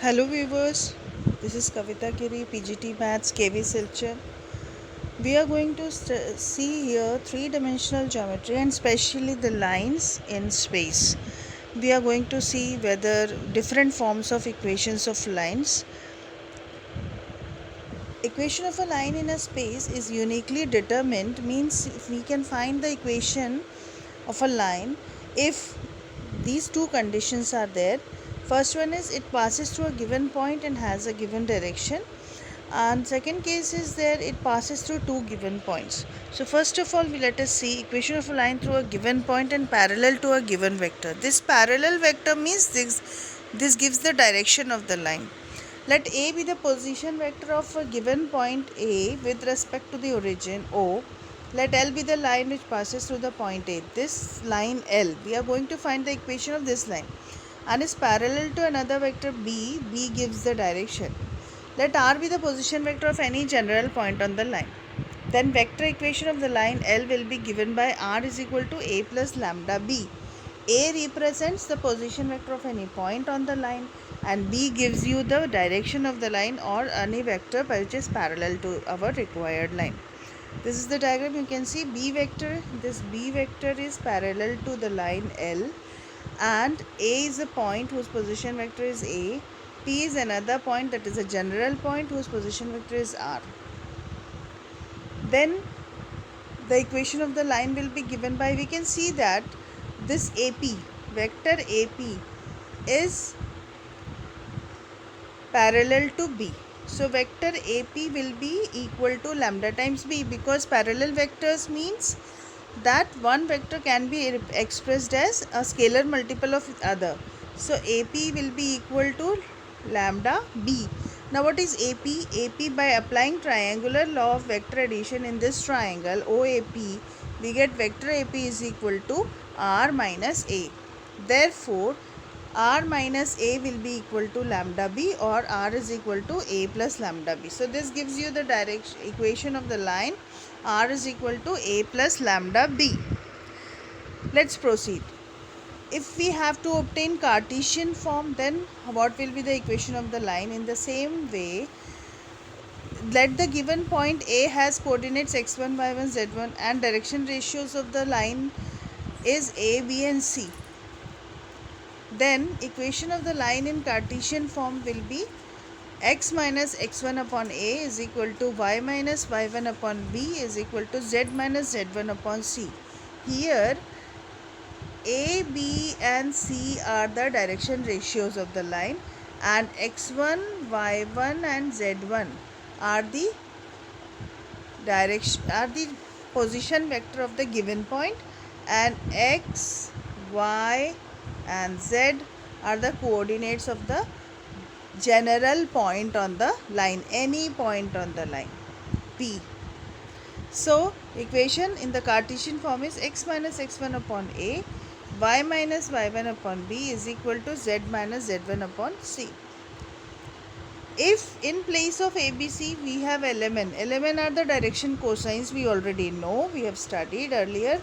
Hello viewers, this is Kavita Kiri, PGT Maths, KV Silchar. We are going to see here three-dimensional geometry and especially the lines in space. We are going to see whether different forms of equations of lines. Equation of a line in a space is uniquely determined, means we can find the equation of a line if these two conditions are there. First one is it passes through a given point and has a given direction, and second case is there it passes through two given points. So first of all, let us see equation of a line through a given point and parallel to a given vector. This parallel vector means this gives the direction of the line. Let A be the position vector of a given point A with respect to the origin O. Let L be the line which passes through the point A. This line L, we are going to find the equation of this line, and is parallel to another vector B. B gives the direction. Let R be the position vector of any general point on the line. Then vector equation of the line L will be given by R is equal to A plus lambda B. A represents the position vector of any point on the line, and B gives you the direction of the line or any vector which is parallel to our required line. This is the diagram. You can see B vector. This B vector is parallel to the line L, and A is a point whose position vector is A. P is another point, that is a general point whose position vector is R. Then the equation of the line will be given by, we can see that this AP, vector AP is parallel to B. So vector AP will be equal to lambda times B, because parallel vectors means that one vector can be expressed as a scalar multiple of other. So AP will be equal to lambda B. Now what is AP? AP, by applying triangular law of vector addition in this triangle OAP, we get vector AP is equal to R minus A. Therefore R minus A will be equal to lambda B, or R is equal to A plus lambda B. So this gives you the direct equation of the line R is equal to A plus lambda B. Let's proceed. If we have to obtain Cartesian form, then what will be the equation of the line? In the same way, let the given point A has coordinates x1, y1, z1, and direction ratios of the line is A, B and C. Then equation of the line in Cartesian form will be x minus x1 upon A is equal to y minus y1 upon B is equal to z minus z1 upon C. Here A, B and C are the direction ratios of the line, and x1, y1 and z1 are the position vector of the given point, and x, y and z are the coordinates of the general point on the line, any point on the line P. So equation in the Cartesian form is x minus x1 upon A, y minus y1 upon B is equal to z minus z1 upon C. If in place of ABC we have LMN are the direction cosines, we already know, we have studied earlier.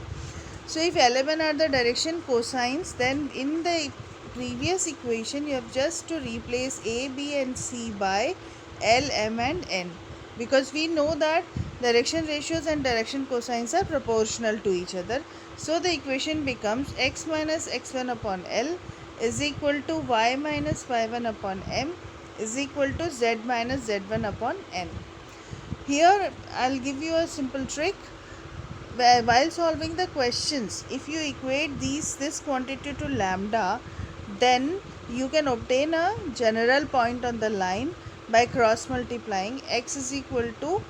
So if LMN are the direction cosines, then in the previous equation you have just to replace A, B and C by L, M and N, because we know that direction ratios and direction cosines are proportional to each other. So the equation becomes x minus x1 upon L is equal to y minus y1 upon M is equal to z minus z1 upon N. Here I'll give you a simple trick. While solving the questions, if you equate this quantity to lambda, then you can obtain a general point on the line by cross multiplying. X is equal to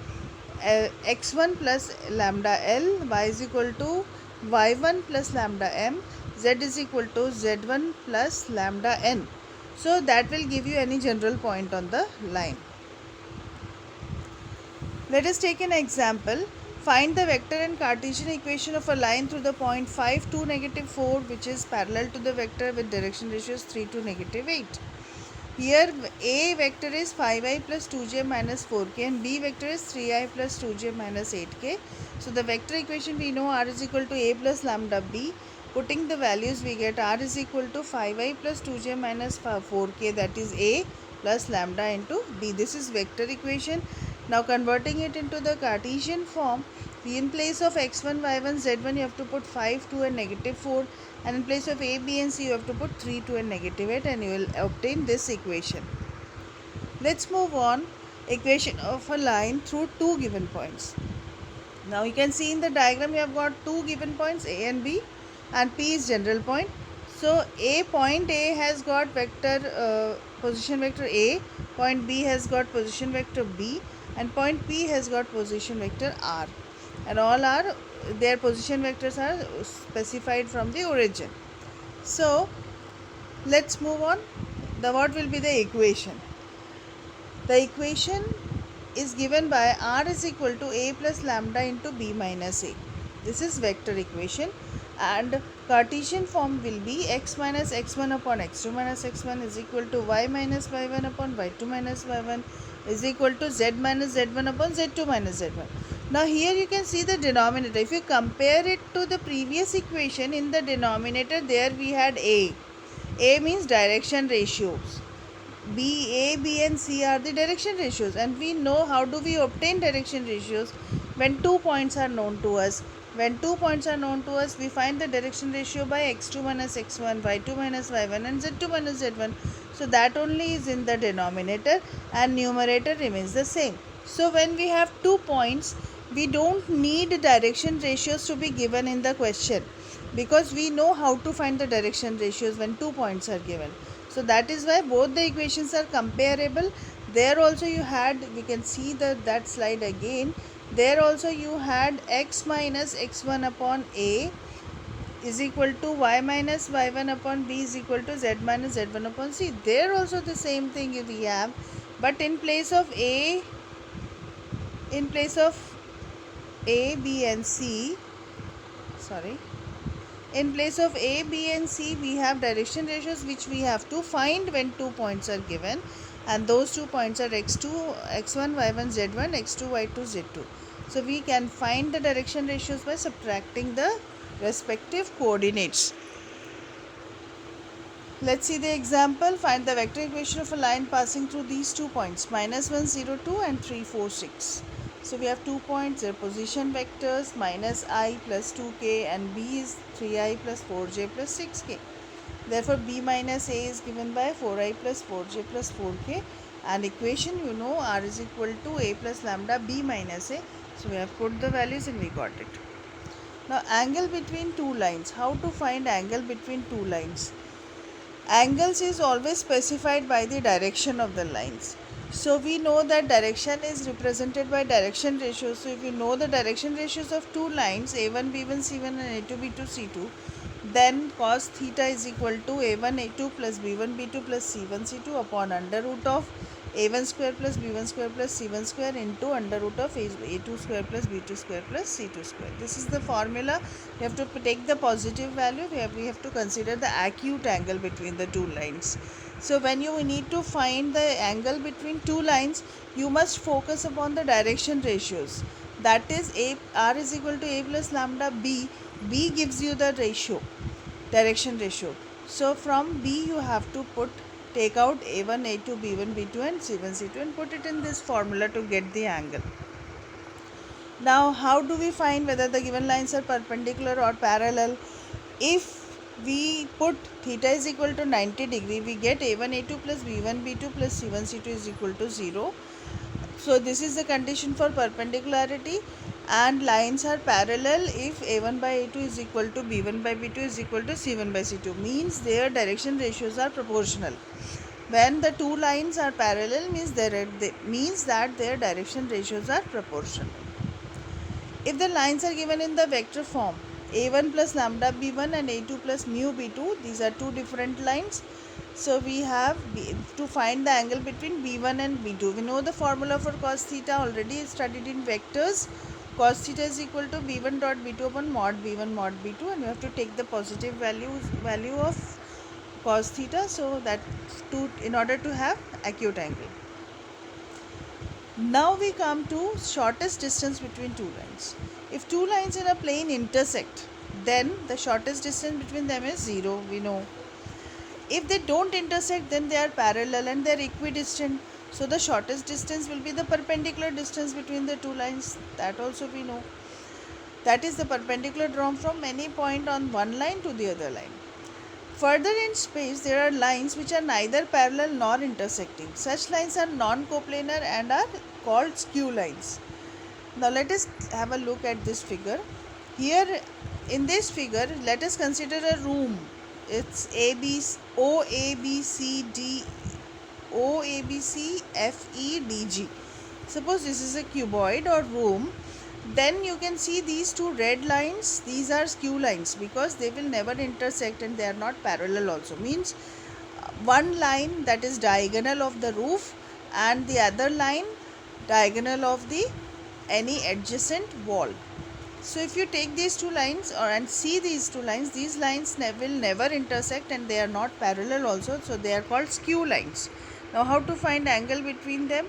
x1 plus lambda L, y is equal to y1 plus lambda M, z is equal to z1 plus lambda N. So that will give you any general point on the line. Let us take an example. Find the vector and Cartesian equation of a line through the point 5, 2, negative 4, which is parallel to the vector with direction ratios 3 to negative 8. Here A vector is 5i plus 2j minus 4k and B vector is 3i plus 2j minus 8k. So the vector equation we know R is equal to A plus lambda B. Putting the values we get R is equal to 5i plus 2j minus 4k, that is A, plus lambda into b. This is vector equation. Now converting it into the Cartesian form, in place of x1, y1, z1 you have to put 5, 2 and negative 4, and in place of a, b and c you have to put 3, 2 and negative 8, and you will obtain this equation. Let's move on. Equation of a line through two given points. Now you can see in the diagram you have got two given points, a and b, and p is general point. So point A has got vector position vector a, point B has got position vector b, and point P has got position vector r, and all are their position vectors are specified from the origin. So let's move on. What will be the equation? The equation is given by r is equal to a plus lambda into b minus a. This is vector equation, and Cartesian form will be x minus x1 upon x2 minus x1 is equal to y minus y1 upon y2 minus y1 is equal to z minus z1 upon z2 minus z1. Now here you can see the denominator. If you compare it to the previous equation, in the denominator there we had a. A means direction ratios. A, B and C are the direction ratios, and we know how do we obtain direction ratios when 2 points are known to us. When 2 points are known to us, we find the direction ratio by x2 minus x1, y2 minus y1 and z2 minus z1. So that only is in the denominator and numerator remains the same. So when we have 2 points, we don't need direction ratios to be given in the question, because we know how to find the direction ratios when 2 points are given. So that is why both the equations are comparable. There also you had, we can see that slide again. There also you had x minus x1 upon a is equal to y minus y1 upon b is equal to z minus z1 upon c. There also the same thing we have, but in place of a, b and c, in place of a, b and c we have direction ratios which we have to find when 2 points are given, and those 2 points are x2, x1, y1, z1, x2, y2, z2. So we can find the direction ratios by subtracting the respective coordinates. Let's see the example. Find the vector equation of a line passing through these 2 points, minus 1, 0, 2 and 3, 4, 6. So we have 2 points, their position vectors, minus I plus 2k and b is 3i plus 4j plus 6k. Therefore b minus a is given by 4i plus 4j plus 4k, and equation you know r is equal to a plus lambda b minus a. So we have put the values and we got it. Now angle between two lines. How to find angle between two lines? Angles is always specified by the direction of the lines. So we know that direction is represented by direction ratios. So if you know the direction ratios of two lines, a1 b1 c1 and a2 b2 c2, then cos theta is equal to a1 a2 plus b1 b2 plus c1 c2 upon under root of a1 square plus b1 square plus c1 square into under root of a2 square plus b2 square plus c2 square. This is the formula. We have to take the positive value. We have to consider the acute angle between the two lines. So when you need to find the angle between two lines, you must focus upon the direction ratios. That is r is equal to a plus lambda b. B gives you the ratio, direction ratio. So from b you have to take out a1, a2, b1, b2 and c1, c2 and put it in this formula to get the angle. Now how do we find whether the given lines are perpendicular or parallel? If we put theta is equal to 90 degree, we get a1, a2 plus b1, b2 plus c1, c2 is equal to 0. So this is the condition for perpendicularity, and lines are parallel if a1 by a2 is equal to b1 by b2 is equal to c1 by c2, means their direction ratios are proportional. When the two lines are parallel, means that their direction ratios are proportional. If the lines are given in the vector form, a1 plus lambda b1 and a2 plus mu b2, these are two different lines. So we have to find the angle between b1 and b2. We know the formula for cos theta, already studied in vectors. Cos theta is equal to b1 dot b2 upon mod b1 mod b2, and you have to take the positive value of cos theta, so that in order to have acute angle. Now we come to shortest distance between two lines. If two lines in a plane intersect, then the shortest distance between them is 0, we know. If they don't intersect, then they are parallel and they are equidistant. So the shortest distance will be the perpendicular distance between the two lines. That also we know. That is the perpendicular drawn from any point on one line to the other line. Further in space, there are lines which are neither parallel nor intersecting. Such lines are non-coplanar and are called skew lines. Now let us have a look at this figure. Here in this figure, let us consider a room. It's O A B C D O A B C F E D G. Suppose this is a cuboid or room, then you can see these two red lines. These are skew lines because they will never intersect and they are not parallel also. Means one line that is diagonal of the roof and the other line diagonal of the any adjacent wall. So if you take these two lines and see these two lines, these lines will never intersect and they are not parallel also, so they are called skew lines. Now how to find angle between them?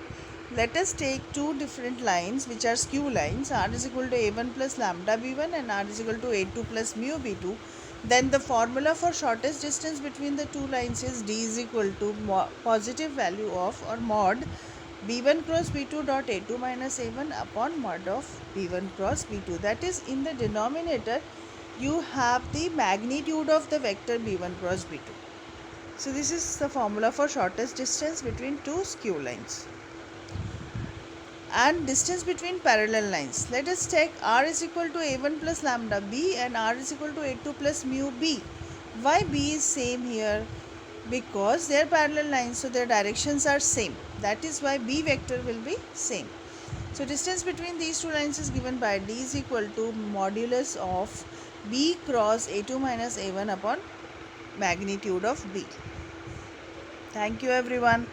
Let us take two different lines which are skew lines. R is equal to A1 plus lambda B1 and R is equal to A2 plus mu B2. Then the formula for shortest distance between the two lines is D is equal to positive value of or mod B1 cross B2 dot A2 minus A1 upon mod of B1 cross B2. That is, in the denominator you have the magnitude of the vector B1 cross B2. So this is the formula for shortest distance between two skew lines. And distance between parallel lines. Let us take R is equal to A1 plus lambda B and R is equal to A2 plus mu B. Why B is same here? Because they are parallel lines, so their directions are same. That is why B vector will be same. So distance between these two lines is given by D is equal to modulus of B cross A2 minus A1 upon magnitude of B. Thank you everyone.